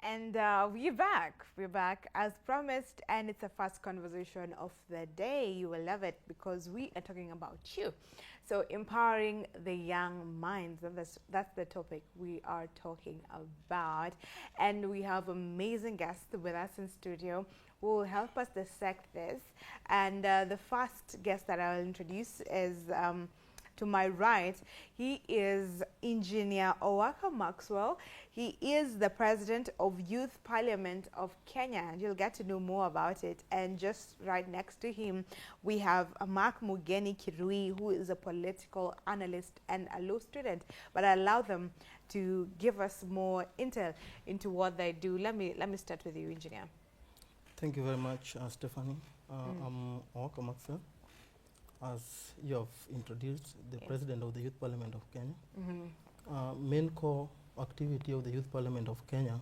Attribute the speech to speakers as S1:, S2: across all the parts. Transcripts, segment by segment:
S1: And we're back. We're back as promised, and it's a first conversation of the day. You will love it because we are talking about you. So, empowering the young minds. That's the topic we are talking about. And we have amazing guests with us in studio who will help us dissect this. And the first guest that I'll introduce is. To my right, he is Engineer Owaka Maxwel. He is the President of Youth Parliament of Kenya, and you'll get to know more about it. And just right next to him, we have Mugeni Kirui, who is a political analyst and a law student. But I allow them to give us more intel into what they do. Let me start with you, Engineer.
S2: Thank you very much, Stephanie. I'm Owaka Maxwel. As you have introduced, the President of the Youth Parliament of Kenya. Main core activity of the Youth Parliament of Kenya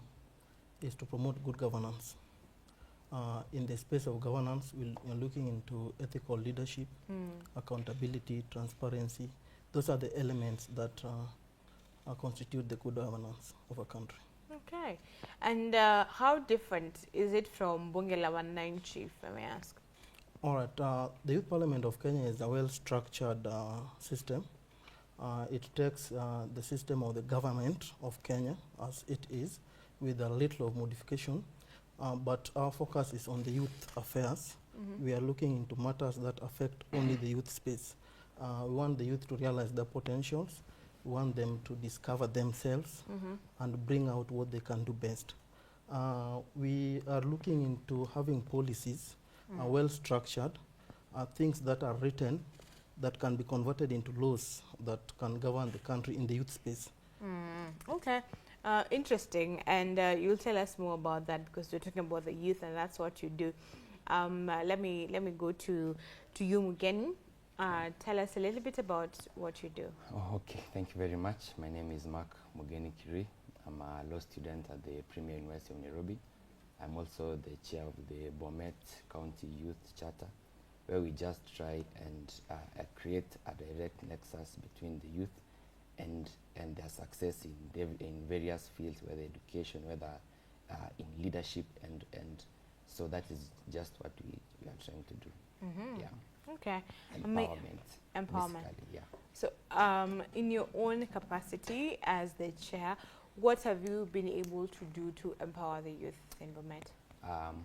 S2: is to promote good governance. In the space of governance, we are looking into ethical leadership, accountability, transparency. Those are the elements that constitute the good governance of a country.
S1: Okay. And how different is it from Bunge la Wananchi, if I may ask?
S2: All right. The Youth Parliament of Kenya is a well-structured system. It takes the system of the government of Kenya as it is, with a little of modification, but our focus is on the youth affairs. We are looking into matters that affect only the youth space. We want the youth to realize their potentials. We want them to discover themselves and bring out what they can do best. We are looking into having policies well structured, things that are written that can be converted into laws that can govern the country in the youth space.
S1: Okay, interesting. And you'll tell us more about that because we're talking about the youth, and that's what you do. Let me go to you, Mugeni. Tell us a little bit about what you do.
S3: Oh, okay, thank you very much. My name is Mugeni Kirui. I'm a law student at the Premier University of Nairobi. I'm also the chair of the Bomet County Youth Charter, where we just try and create a direct nexus between the youth and their success in various fields, whether education, whether in leadership, and so that is just what we are trying to do. Yeah.
S1: Okay.
S3: Empowerment. Yeah.
S1: So, in your own capacity as the chair, what have you been able to do to empower the youth in Bomet?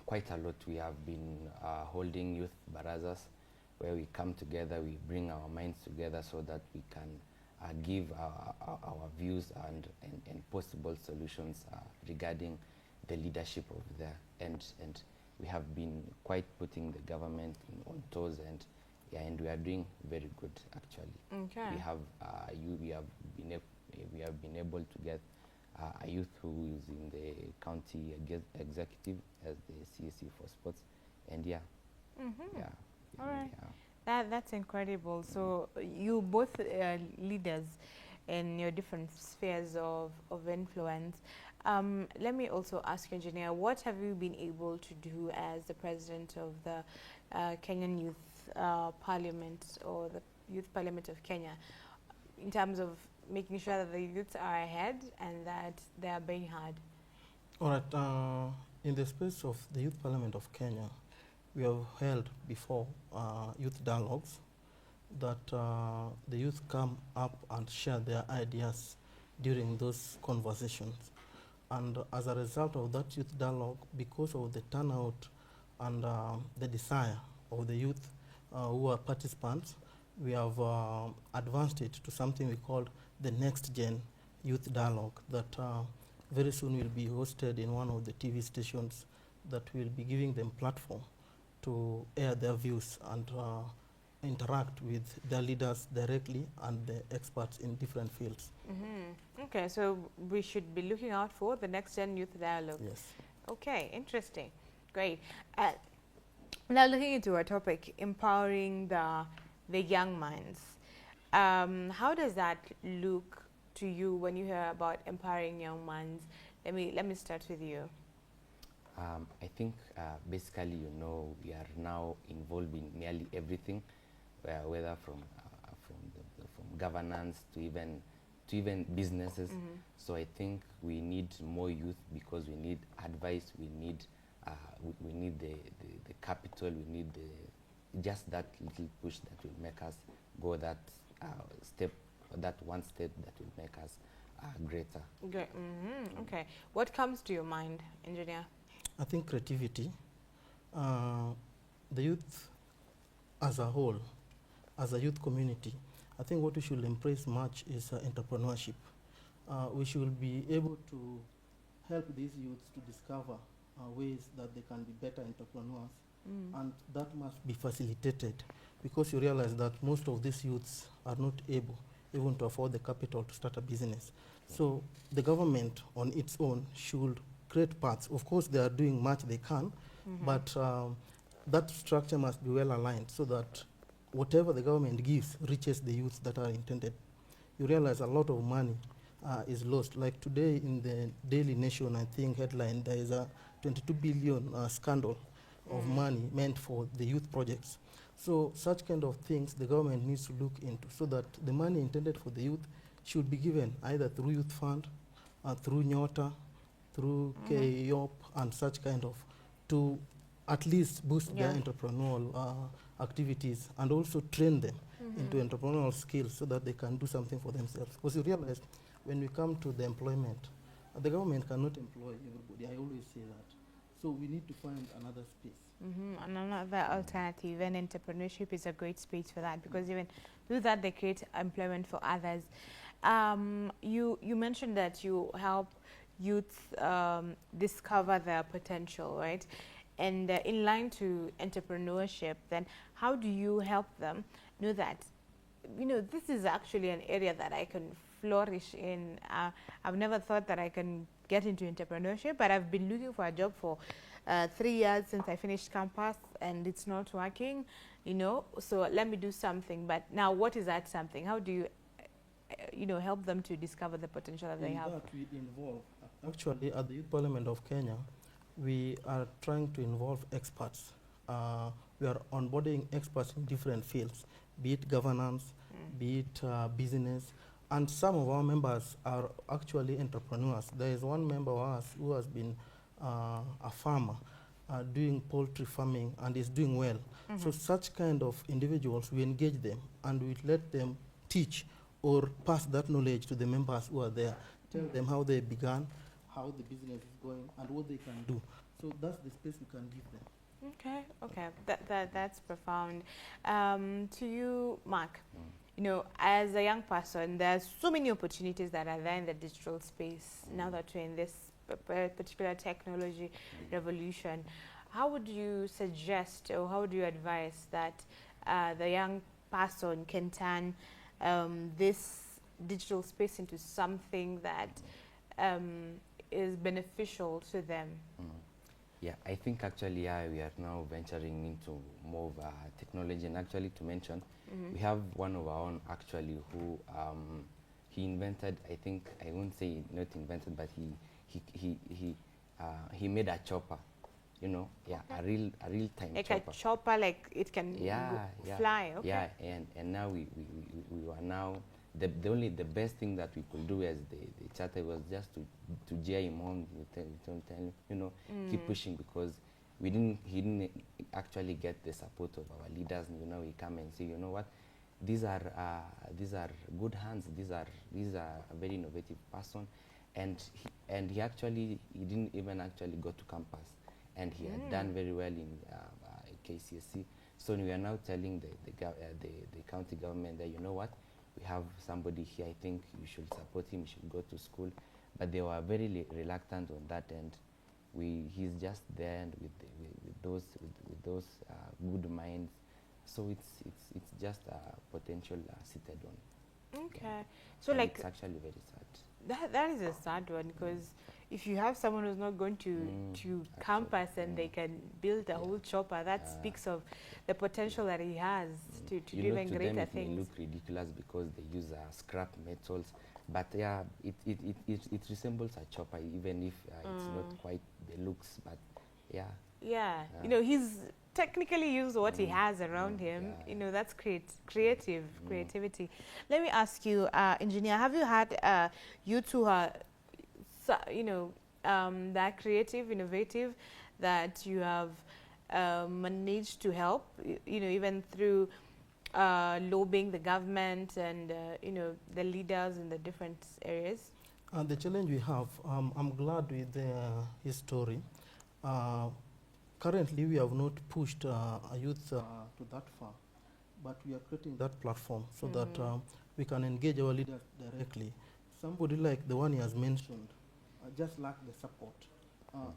S3: Quite a lot. We have been holding youth barazas where we come together, we bring our minds together so that we can give our views and possible solutions regarding the leadership over there. And we have been quite putting the government on toes, and we are doing very good actually.
S1: Okay.
S3: We have been able to get a youth who is in the county executive as the CSC for sports, and yeah.
S1: All right. That's incredible. So you both leaders in your different spheres of influence. Let me also ask you, Engineer, what have you been able to do as the president of the Kenyan Youth Parliament, or the Youth Parliament of Kenya, in terms of making sure that the youths are ahead and that they are being heard?
S2: All right. In the space of the Youth Parliament of Kenya, we have held before youth dialogues that the youth come up and share their ideas during those conversations. And as a result of that youth dialogue, because of the turnout and the desire of the youth who are participants, we have advanced it to something we call the Next Gen Youth Dialogue that very soon will be hosted in one of the TV stations that will be giving them platform to air their views and interact with their leaders directly and the experts in different fields.
S1: Okay, so we should be looking out for the Next Gen Youth Dialogue.
S2: Yes.
S1: Okay, interesting. Great. Now looking into our topic, empowering the young minds. How does that look to you when you hear about empowering young minds? Let me start with you.
S3: I think basically, we are now involved in nearly everything, whether from governance to even to even businesses. So I think we need more youth because we need advice, we need the capital, we need just that little push that will make us go that step, that one step that will make us greater.
S1: Great. Okay. What comes to your mind, engineer?
S2: I think creativity. The youth as a whole, as a youth community, I think what we should embrace much is entrepreneurship. We should be able to help these youths to discover ways that they can be better entrepreneurs, and that must be facilitated, because you realize that most of these youths are not able even to afford the capital to start a business. So the government on its own should create paths. Of course, they are doing much they can, but that structure must be well aligned so that whatever the government gives reaches the youths that are intended. You realize a lot of money is lost. Like today in the Daily Nation, I think headline, there is a 22 billion scandal of money meant for the youth projects. So such kind of things the government needs to look into, so that the money intended for the youth should be given either through Youth Fund, through Nyota, through KYOP, and such kind of, to at least boost their entrepreneurial activities, and also train them into entrepreneurial skills so that they can do something for themselves. Because you realize when we come to the employment, the government cannot employ everybody. I always say that. So we need to find another space.
S1: And another alternative, and entrepreneurship is a great space for that, because even through that they create employment for others. You mentioned that you help youth discover their potential, right? And in line to entrepreneurship, then how do you help them know that, this is actually an area that I can flourish in? I've never thought that I can get into entrepreneurship, but I've been looking for a job for 3 years since I finished campus, and it's not working, so let me do something. But now what is that something? How do you help them to discover the potential that they have?
S2: That we involve, actually at the Youth Parliament of Kenya, we are trying to involve experts. We are onboarding experts in different fields, be it governance, be it business, and some of our members are actually entrepreneurs. There is one member of ours who has been a farmer doing poultry farming and is doing well. So such kind of individuals, we engage them and we let them teach or pass that knowledge to the members who are there, tell them how they began, how the business is going, and what they can do. So that's the space we can give them.
S1: Okay. That's profound. To you, Mark, as a young person, there's so many opportunities that are there in the digital space now that we're in this particular technology revolution. How would you suggest, or how would you advise that the young person can turn this digital space into something that is beneficial to them?
S3: Yeah, I think actually we are now venturing into more of technology, and actually to mention, we have one of our own actually who he invented, I think, I won't say not invented, but he made a chopper, a real time
S1: like
S3: chopper.
S1: A chopper, like it can fly. Okay.
S3: Yeah, and now we are now the best thing that we could do as the charter was just to jeer him on, keep pushing, because he didn't actually get the support of our leaders. We come and say, what, these are good hands. These are a very innovative person, and he didn't even actually go to campus, and he had done very well in KCSE. So we are now telling the county government that, what, we have somebody here, I think you should support him, you should go to school. But they were very reluctant on that, and he's just there, and with those good minds. So it's just a potential seated one.
S1: Okay.
S3: Yeah.
S1: So
S3: and
S1: like,
S3: it's actually very sad.
S1: That is a sad one, because if you have someone who's not going to campus and they can build a whole chopper, that speaks of the potential that he has to do even greater
S3: them
S1: things.
S3: It may look ridiculous because they use scrap metals, but yeah, it resembles a chopper, even if it's not quite the looks, but Yeah.
S1: Yeah, you know, he's technically used what he has around him.
S3: Yeah.
S1: You know, that's creativity. Let me ask you, engineer, have you had you two are, you know, that creative, innovative, that you have managed to help, you know, even through lobbying the government and, you know, the leaders in the different areas?
S2: The challenge we have, I'm glad with his story. Currently, we have not pushed a youth to that far, but we are creating that platform so that we can engage our leaders directly. Somebody like the one he has mentioned just lack the support.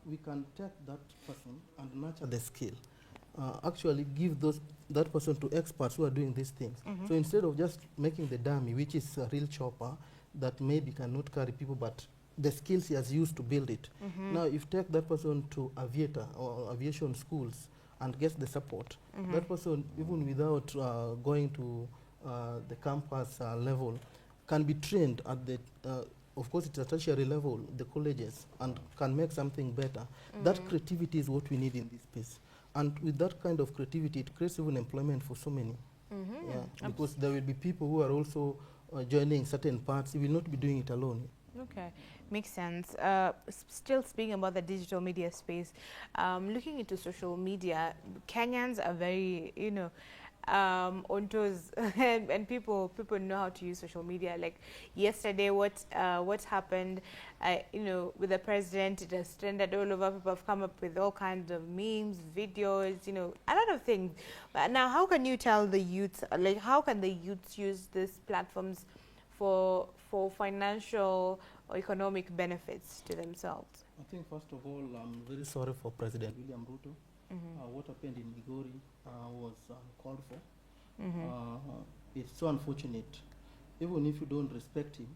S2: We can take that person and nurture the skill. Actually give that person to experts who are doing these things. So instead of just making the dummy, which is a real chopper that maybe cannot carry people, but the skills he has used to build it. Now, if you take that person to aviator or aviation schools and gets the support, that person, even without going to the campus level, can be trained at the, of course, it's a tertiary level, the colleges, and can make something better. That creativity is what we need in this space. And with that kind of creativity, it creates even employment for so many. Yeah, because there will be people who are also joining certain parts. You will not be doing it alone.
S1: Okay, makes sense. Still speaking about the digital media space, looking into social media, Kenyans are very, you know, on toes, and people know how to use social media. Like yesterday, what happened, you know, with the president, it has trended all over. People have come up with all kinds of memes, videos, you know, a lot of things. But now, how can you tell the youth, like, how can the youth use these platforms for financial or economic benefits to themselves?
S2: I think first of all, I'm very sorry for President William Ruto. What happened in Migori was uncalled for. It's so unfortunate, even if you don't respect him,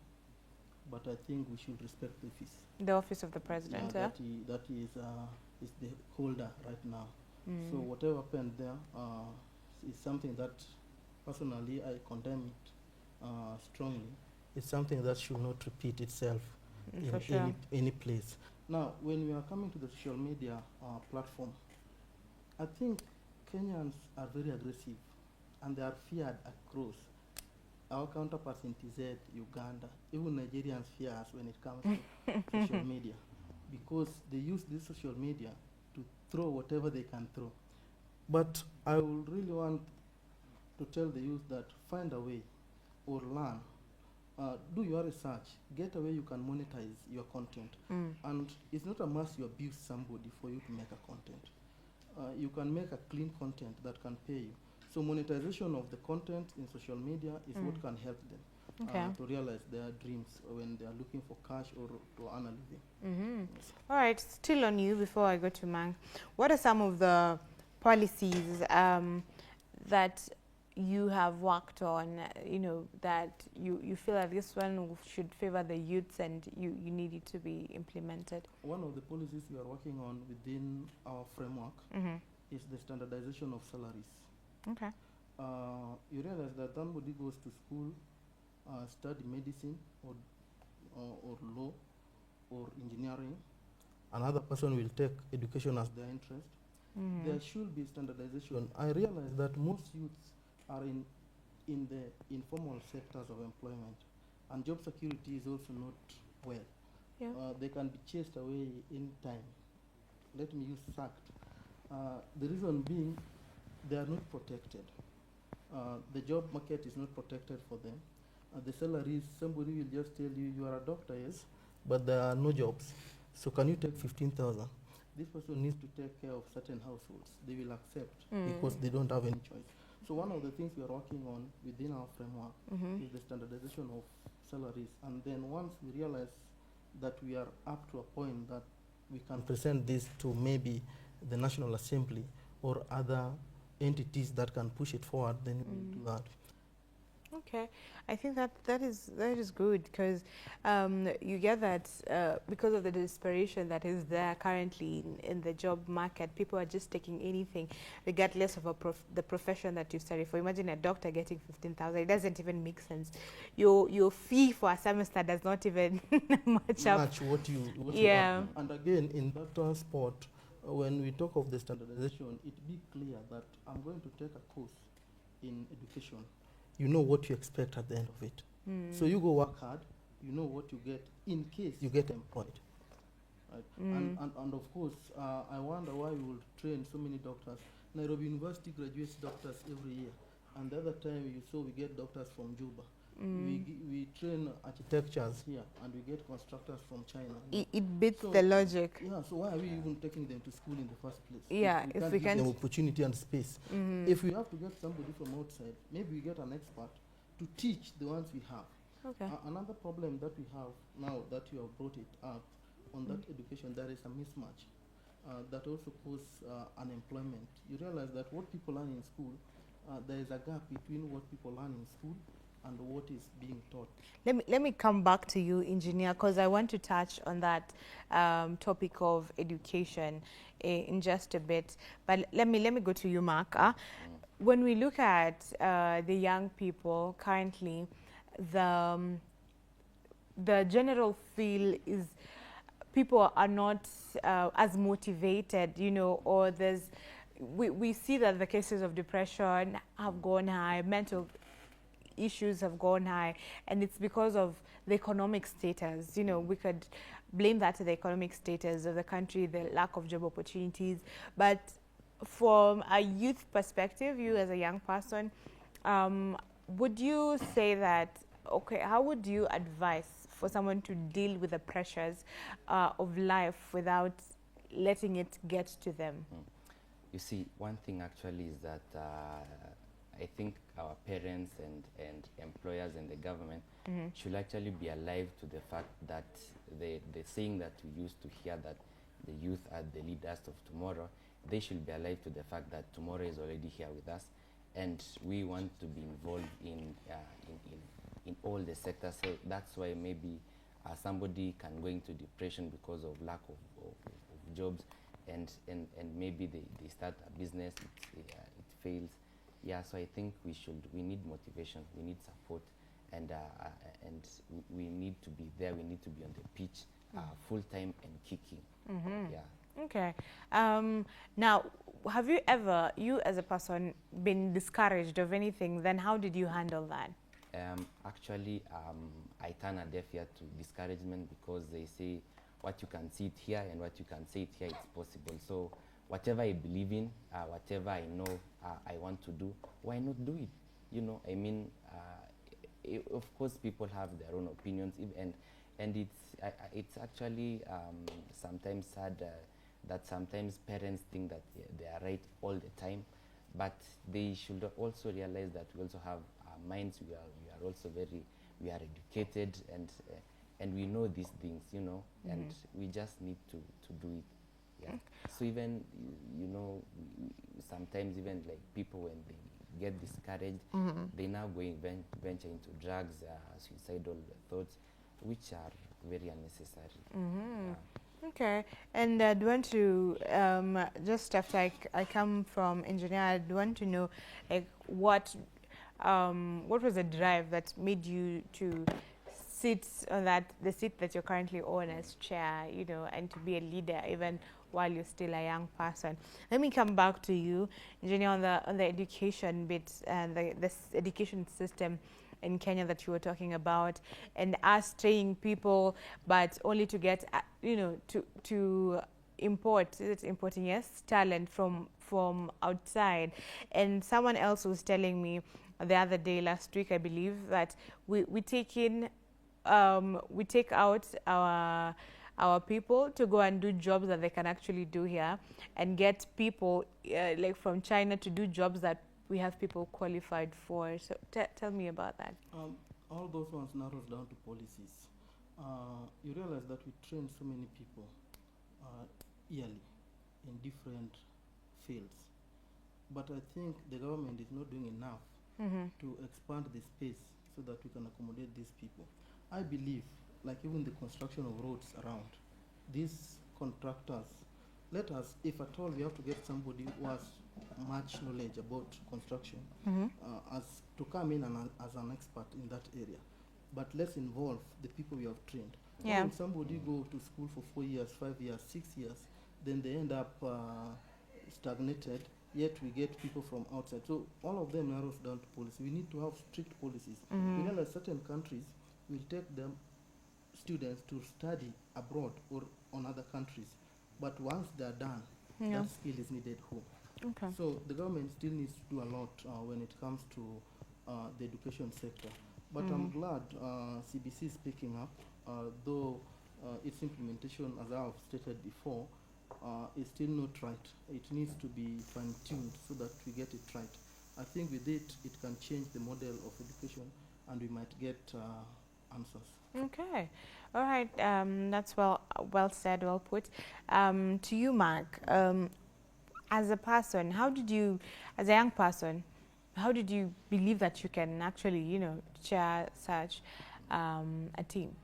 S2: but I think we should respect the office.
S1: The office of the president,
S2: that he is the holder right now. So whatever happened there is something that personally I condemn it strongly. It's something that should not repeat itself in any place. Now, when we are coming to the social media platform, I think Kenyans are very aggressive and they are feared across. Our counterparts in TZ, Uganda, even Nigerians fear us when it comes to social media, because they use this social media to throw whatever they can throw. But I would really want to tell the youth that find a way or learn. Do your research, get a way you can monetize your content. And it's not a must you abuse somebody for you to make a content. You can make a clean content that can pay you. So monetization of the content in social media is what can help them to realize their dreams when they are looking for cash or to earn a living. Yes.
S1: All right, still on you before I go to Mang. What are some of the policies that you have worked on, you know, that you feel that this one should favor the youths and you need it to be implemented?
S2: One of the policies we are working on within our framework is the standardization of salaries.
S1: Okay.
S2: You realize that somebody goes to school, study medicine or law or engineering. Another person will take education as their interest. There should be standardization. I realize that most youths are in the informal sectors of employment, and job security is also not well.
S1: Yeah.
S2: They can be chased away in time. Let me use sacked. The reason being, they are not protected. The job market is not protected for them. The salaries, somebody will just tell you, you are a doctor, yes, but there are no jobs. So can you take 15,000? This person needs to take care of certain households. They will accept because they don't have any choice. So one of the things we are working on within our framework is the standardization of salaries. And then once we realize that we are up to a point that we can present this to maybe the National Assembly or other entities that can push it forward, then we'll do that.
S1: Okay, I think that is good, because you get that because of the desperation that is there currently in the job market, people are just taking anything regardless of the profession that you study for. Imagine a doctor getting 15,000. It doesn't even make sense. Your fee for a semester does not even match up.
S2: Match what you
S1: yeah.
S2: And again, in that transport, when we talk of the standardization, it be clear that I'm going to take a course in education. You know what you expect at the end of it. So you go work hard, you know what you get in case you get employed. Right? And of course, I wonder why we will train so many doctors. Nairobi University graduates doctors every year. And the other time you saw we get doctors from Juba. We train architectures here, and we get constructors from China.
S1: It beats
S2: So
S1: the logic.
S2: Yeah, so why are we even taking them to school in the first place?
S1: Yeah,
S2: if we can't give them opportunity and space. If we have to get somebody from outside, maybe we get an expert to teach the ones we have.
S1: Okay.
S2: Another problem that we have now that you have brought it up on that education, there is a mismatch that also causes unemployment. You realize that what people learn in school, there is a gap between what people learn in school and what is being taught.
S1: Let me come back to you, engineer, because I want to touch on that topic of education in just a bit. But let me go to you, Mark. When we look at the young people currently, the general feel is people are not as motivated, you know, or we see that the cases of depression have gone high, mental issues have gone high, and it's because of the economic status. You know, we could blame that to the economic status of the country, the lack of job opportunities. But from a youth perspective, you as a young person, would you say that, okay, how would you advise for someone to deal with the pressures of life without letting it get to them?
S3: You see, one thing actually is that I think our parents and employers and the government should actually be alive to the fact that the saying that we used to hear, that the youth are the leaders of tomorrow, they should be alive to the fact that tomorrow is already here with us, and we want to be involved in all the sectors. So that's why maybe somebody can go into depression because of lack of jobs, and maybe they start a business, it fails. Yeah, so I think we need motivation, we need support, and we need to be there, we need to be on the pitch full time and kicking. Yeah.
S1: Okay. Now, have you ever, you as a person, been discouraged of anything? Then how did you handle that?
S3: Actually, I turn a deaf ear to discouragement, because they say what you can see it here and what you can say it here, it's possible. So whatever I believe in, whatever I know I want to do, why not do it? You know, I mean, of course people have their own opinions, and it's actually sometimes sad that sometimes parents think that they are right all the time, but they should also realize that we also have our minds. We are also we are educated, and we know these things, you know, and we just need to do it. Yeah. So even, you know, sometimes even like people, when they get discouraged, they now venture into drugs, suicidal thoughts, which are very unnecessary. Yeah.
S1: Okay, and I want to just after I come from engineer, I want to know, like, what was the drive that made you to sit on the seat that you're currently on as chair, you know, and to be a leader even while you're still a young person? Let me come back to you, engineer, on the education bit and this education system in Kenya that you were talking about, and us training people, but only to get, you know, to importing, yes, talent from outside. And someone else was telling me the other day, last week, I believe, that we take out our people to go and do jobs that they can actually do here, and get people like from China to do jobs that we have people qualified for. So tell me about that.
S2: All those ones narrows down to policies. You realize that we train so many people yearly in different fields, but I think the government is not doing enough to expand the space so that we can accommodate these people. I believe, like even the construction of roads around, these contractors, let us, if at all we have to get somebody who has much knowledge about construction, as to come in as an expert in that area, but let's involve the people we have trained.
S1: Yeah.
S2: When somebody go to school for 4 years, 5 years, 6 years, then they end up stagnated, yet we get people from outside. So all of them narrows down to policy. We need to have strict policies. We realize certain countries will take them students to study abroad or on other countries, but once they're done, that skill is needed home.
S1: Okay.
S2: So the government still needs to do a lot when it comes to the education sector. But I'm glad CBC is picking up, though its implementation, as I have stated before, is still not right. It needs to be fine-tuned so that we get it right. I think with it, it can change the model of education and we might get answers.
S1: Okay. All right. That's well said, well put. To you, Mark, as a person, as a young person, how did you believe that you can actually, chair such a team?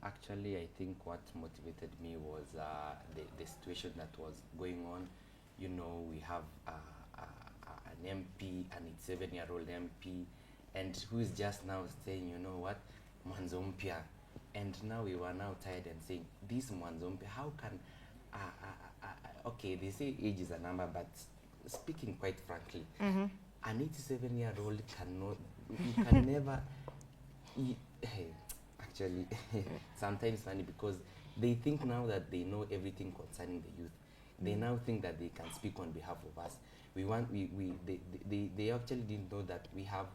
S3: Actually, I think what motivated me was the situation that was going on. We have an MP, an 7-year-old MP, and who is just now saying, you know what, Mwanzo mpya. And now we were now tired and saying, this Mwanzo mpya, how can, okay, they say age is a number, but speaking quite frankly, an 87-year-old cannot, you can never, actually, sometimes funny because they think now that they know everything concerning the youth. They now think that they can speak on behalf of us. They actually didn't know that we have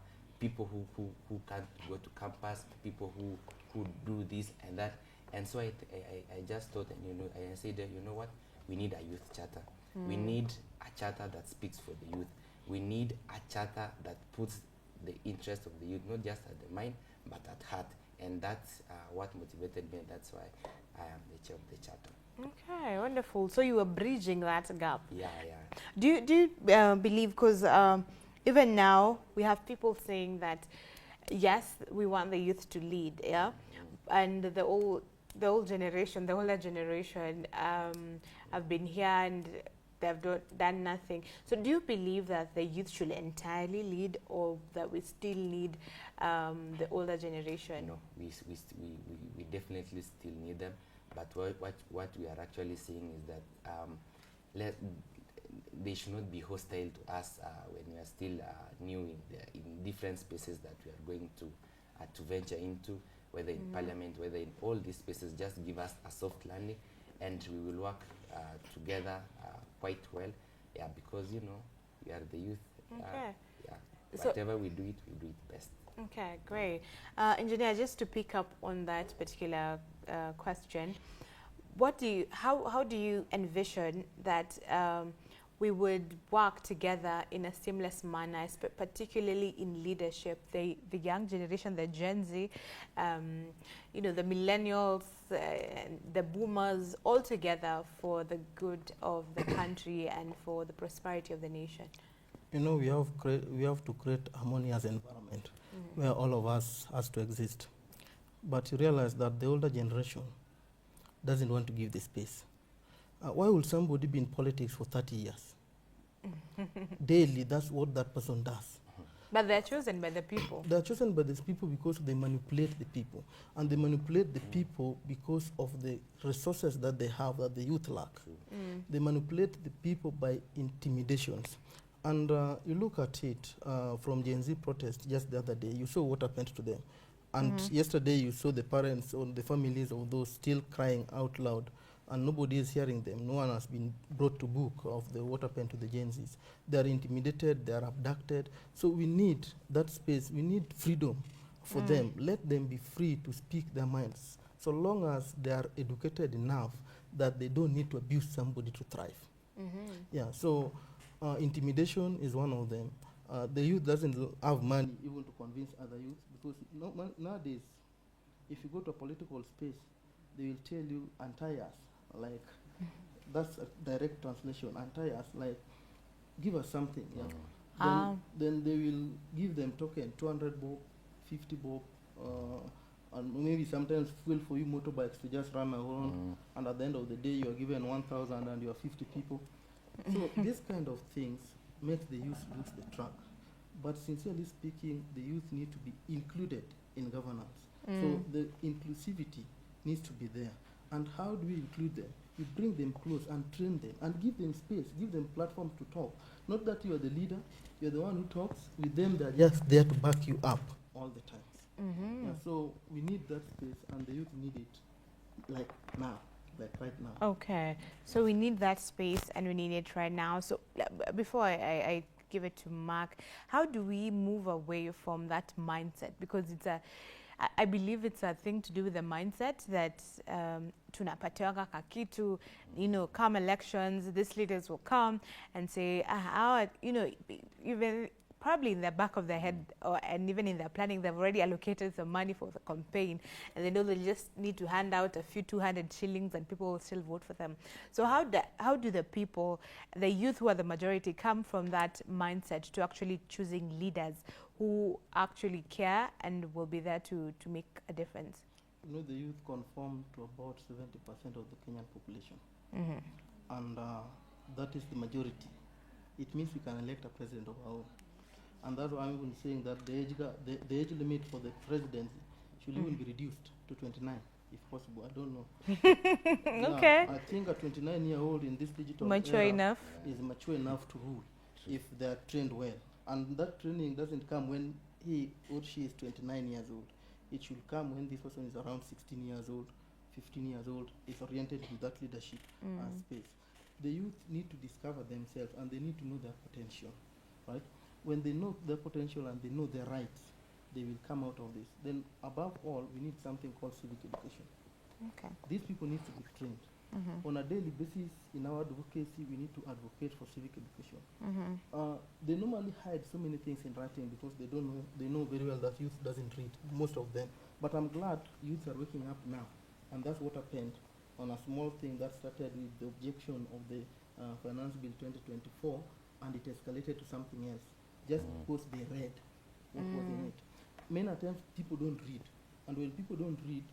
S3: people who can't go to campus, people who do this and that. And so I just thought, and I said, you know what, we need a youth charter. We need a charter that speaks for the youth. We need a charter that puts the interest of the youth, not just at the mind, but at heart. And that's what motivated me, and that's why I am the chair of the charter.
S1: Okay, wonderful. So you were bridging that gap.
S3: Yeah.
S1: Do you believe, because even now we have people saying that, yes, we want the youth to lead, yeah? And the older generation have been here and they've done nothing. So do you believe that the youth should entirely lead, or that we still need the older generation?
S3: No, we definitely still need them. But what we are actually seeing is that they should not be hostile to us when we are still new in different spaces that we are going to venture into, whether in Parliament, whether in all these spaces. Just give us a soft landing, and we will work together quite well. Yeah, because we are the youth.
S1: Okay.
S3: Yeah, whatever we do it best.
S1: Okay, great. Engineer, just to pick up on that particular question, how do you envision that we would work together in a seamless manner, particularly in leadership, the young generation, the Gen Z, the millennials, the boomers, all together for the good of the country and for the prosperity of the nation?
S2: We have to create a harmonious environment where all of us has to exist. But you realize that the older generation doesn't want to give the space. Why would somebody be in politics for 30 years? Daily, that's what that person does.
S1: But they're chosen by the people.
S2: They're chosen by these people because they manipulate the people. And they manipulate the people because of the resources that they have that the youth lack. They manipulate the people by intimidations. And you look at it from Gen Z protest just the other day, you saw what happened to them. And yesterday you saw the parents or the families of those still crying out loud, and nobody is hearing them. No one has been brought to book of what happened to the Gen Zs. They are intimidated, they are abducted. So we need that space, we need freedom for them. Let them be free to speak their minds, so long as they are educated enough that they don't need to abuse somebody to thrive. Yeah, so intimidation is one of them. The youth doesn't have money even to convince other youth, because nowadays, if you go to a political space, they will tell you, untie us. Like, that's a direct translation. Untie us, like, give us something. Yeah. Then they will give them token, 200 bob, 50 bob, and maybe sometimes fuel for you motorbikes to just run around. And at the end of the day, you are given 1,000 and you are 50 people. So these kind of things make the youth lose the track. But sincerely speaking, the youth need to be included in governance. So the inclusivity needs to be there. And how do we include them? you bring them close and train them and give them space, give them platforms to talk. Not that you are the leader, you're the one who talks. With them, they're just there to back you up all the time. Yeah, so we need that space, and the youth need it like now, like right now.
S1: Okay, so we need that space and we need it right now. So before I give it to Mark, how do we move away from that mindset? Because it's I believe it's a thing to do with the mindset that tunapatiwa kakitu, you know, come elections, these leaders will come and say, you know, even probably in the back of their head and even in their planning, they've already allocated some money for the campaign, and they know they just need to hand out a few 200 shillings and people will still vote for them. So how do the people, the youth who are the majority, come from that mindset to actually choosing leaders who actually care and will be there to make a difference?
S2: You know, the youth conform to about 70% of the Kenyan population. And that is the majority. It means we can elect a president of our own. And that's why I'm even saying that the age limit for the presidency should even be reduced to 29, if possible. I don't know.
S1: Okay.
S2: I think a 29-year-old in this digital
S1: Mature
S2: era
S1: enough.
S2: is mature enough to rule if they are trained well. And that training doesn't come when he or she is 29 years old. It should come when this person is around 16 years old, 15 years old, is oriented to that leadership space. The youth need to discover themselves and they need to know their potential, right? When they know their potential and they know their rights, they will come out of this. Then above all, we need something called civic education.
S1: Okay.
S2: These people need to be trained. On a daily basis, in our advocacy, we need to advocate for civic education. They normally hide so many things in writing because they don't know. They know very well that youth doesn't read, most of them. But I'm glad youth are waking up now, and that's what happened on a small thing that started with the objection of the Finance Bill 2024, and it escalated to something else, just because they read what was in it. Many times people don't read, and when people don't read,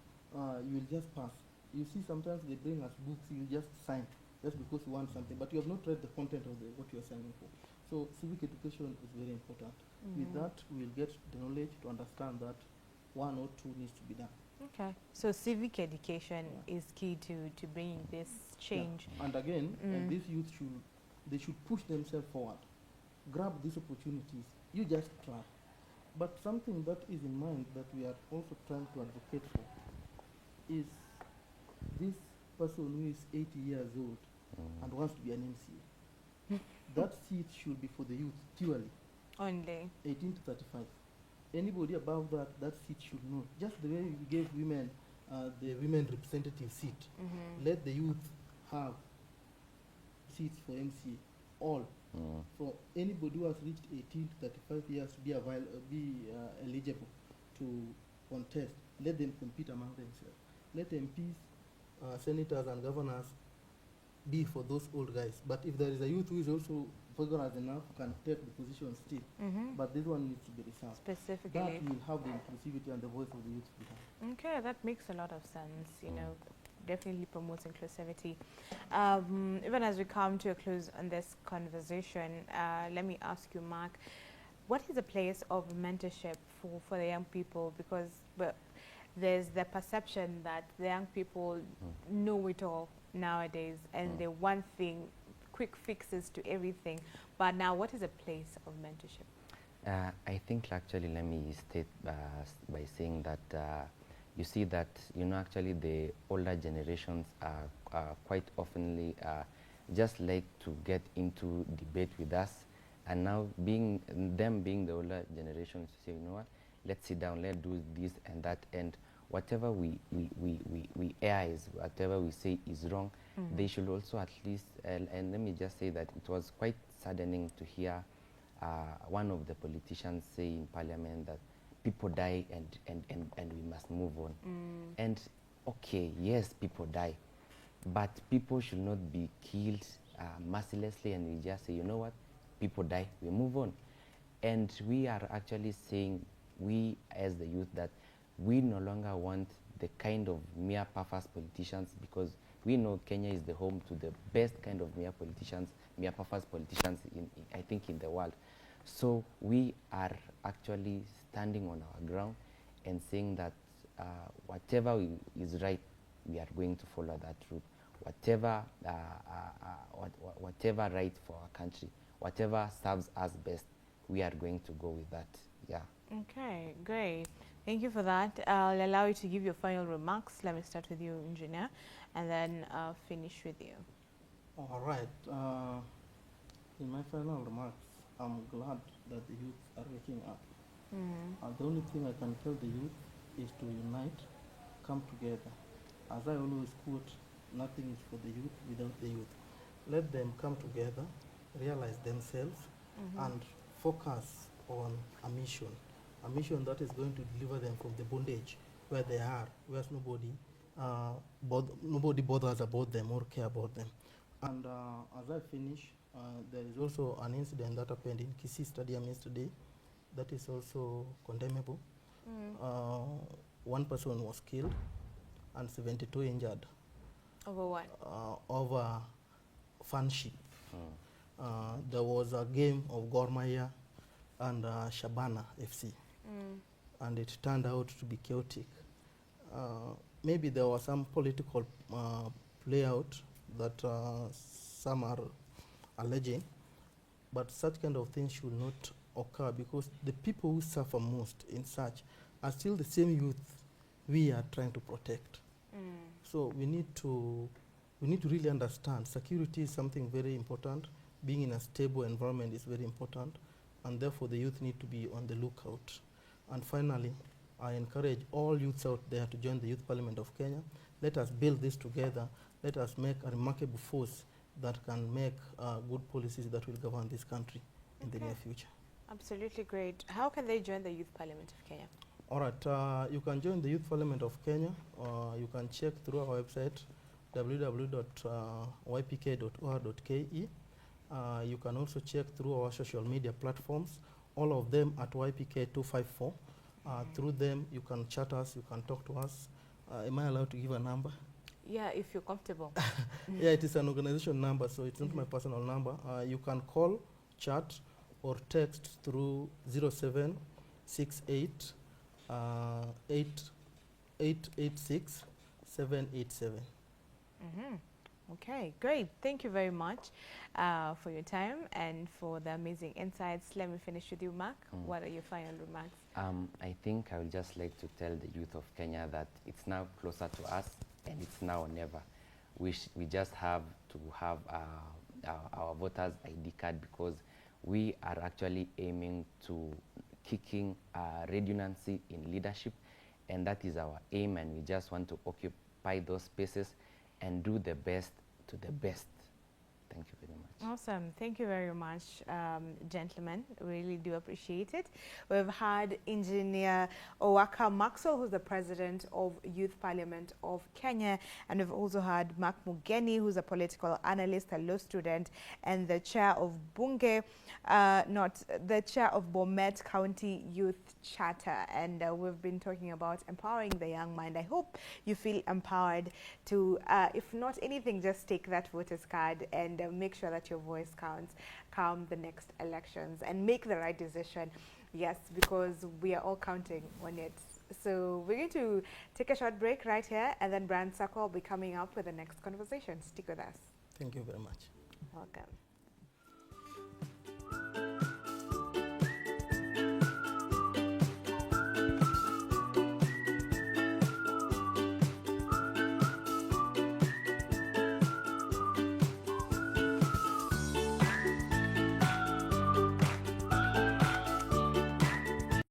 S2: you will just pass. You see, sometimes they bring us books, you just sign, just because you want something, but you have not read the content of what you are signing for. So civic education is very important. With that, we will get the knowledge to understand that one or two needs to be done.
S1: Okay. So civic education is key to bringing this change.
S2: And again, these youth should push themselves forward, grab these opportunities. You just try. But something that is in mind that we are also trying to advocate for is this person who is 80 years old and wants to be an MCA. That seat should be for the youth purely.
S1: Only
S2: 18 to 35. Anybody above that, that seat should not. Just the way we gave women the women representative seat, let the youth have seats for MCA. All. For anybody who has reached 18 to 35 years to be eligible to contest, let them compete among themselves. Let MPs, senators and governors be for those old guys. But if there is a youth who is also vigorous enough, can take the position still. But this one needs to be reserved.
S1: specifically.
S2: That will have the inclusivity and the voice of the youth behind.
S1: Okay, that makes a lot of sense. You know, definitely promotes inclusivity. Even as we come to a close on this conversation, let me ask you, Mark, what is the place of mentorship for the young people? Because there's the perception that the young people know it all nowadays and they want quick fixes to everything. But now, what is a place of mentorship?
S3: I think actually, let me state by saying that you see that, you know, actually the older generations are quite oftenly just like to get into debate with us, and now being the older generation to say, you know what, let's sit down, let's do this and that, and whatever we air is, whatever we say is wrong, they should also at least, and let me just say that it was quite saddening to hear one of the politicians say in parliament that people die and we must move on. And okay, yes, people die, but people should not be killed mercilessly and we just say, you know what, people die, we move on. And we are actually saying, we as the youth, that we no longer want the kind of mere purpose politicians, because we know Kenya is the home to the best kind of mere purpose politicians I think in the world. So we are actually standing on our ground and saying that whatever is right, we are going to follow that route. whatever whatever right for our country, whatever serves us best, we are going to go with that. Yeah.
S1: Okay, great. Thank you for that. I'll allow you to give your final remarks. Let me start with you, engineer, and then finish with you.
S2: All right. In my final remarks, I'm glad that the youth are waking up. The only thing I can tell the youth is to unite, come together. As I always quote, nothing is for the youth without the youth. Let them come together, realize themselves, and focus on a mission that is going to deliver them from the bondage where they are, where nobody bothers about them or care about them. And as I finish, there is also an incident that happened in Kisii Stadium yesterday that is also condemnable. One person was killed and 72 injured.
S1: Over what?
S2: Over fanship. There was a game of Gor Mahia and Shabana FC, and it turned out to be chaotic. Maybe there was some political play out that some are alleging, but such kind of things should not occur, because the people who suffer most in such are still the same youth we are trying to protect. So we need to really understand security is something very important. Being in a stable environment is very important, and therefore the youth need to be on the lookout. And finally, I encourage all youths out there to join the Youth Parliament of Kenya. Let us build this together. Let us make a remarkable force that can make good policies that will govern this country in the near future.
S1: Absolutely great. How can they join the Youth Parliament of Kenya?
S2: All right, you can join the Youth Parliament of Kenya. You can check through our website, www.ypk.or.ke. You can also check through our social media platforms, all of them at YPK254. Through them, you can chat us, you can talk to us. Am I allowed to give a number?
S1: Yeah, if you're comfortable.
S2: Yeah, it is an organization number, so it's not my personal number. You can call, chat, or text through 0768 886 787.
S1: Okay, great. Thank you very much for your time and for the amazing insights. Let me finish with you, Mark. What are your final remarks?
S3: I think I would just like to tell the youth of Kenya that it's now closer to us, and it's now or never. We just have to have our voters' ID card, because we are actually aiming to kicking redundancy in leadership, and that is our aim, and we just want to occupy those spaces and do the best to the best. Thank you very much.
S1: Awesome. Thank you very much, gentlemen. Really do appreciate it. We've had Engineer Owaka Maxwel, who's the President of Youth Parliament of Kenya, and we've also had Mark Mugeni, who's a political analyst, a law student, and the chair of Bunge, the chair of Bomet County Youth Charter. And we've been talking about empowering the young mind. I hope you feel empowered to, if not anything, just take that voter's card and make sure that your voice counts come the next elections, and make the right decision. Yes, because we are all counting on it. So we're going to take a short break right here, and then Brand Circle will be coming up with the next conversation. Stick with us.
S2: Thank you very much.
S1: Welcome.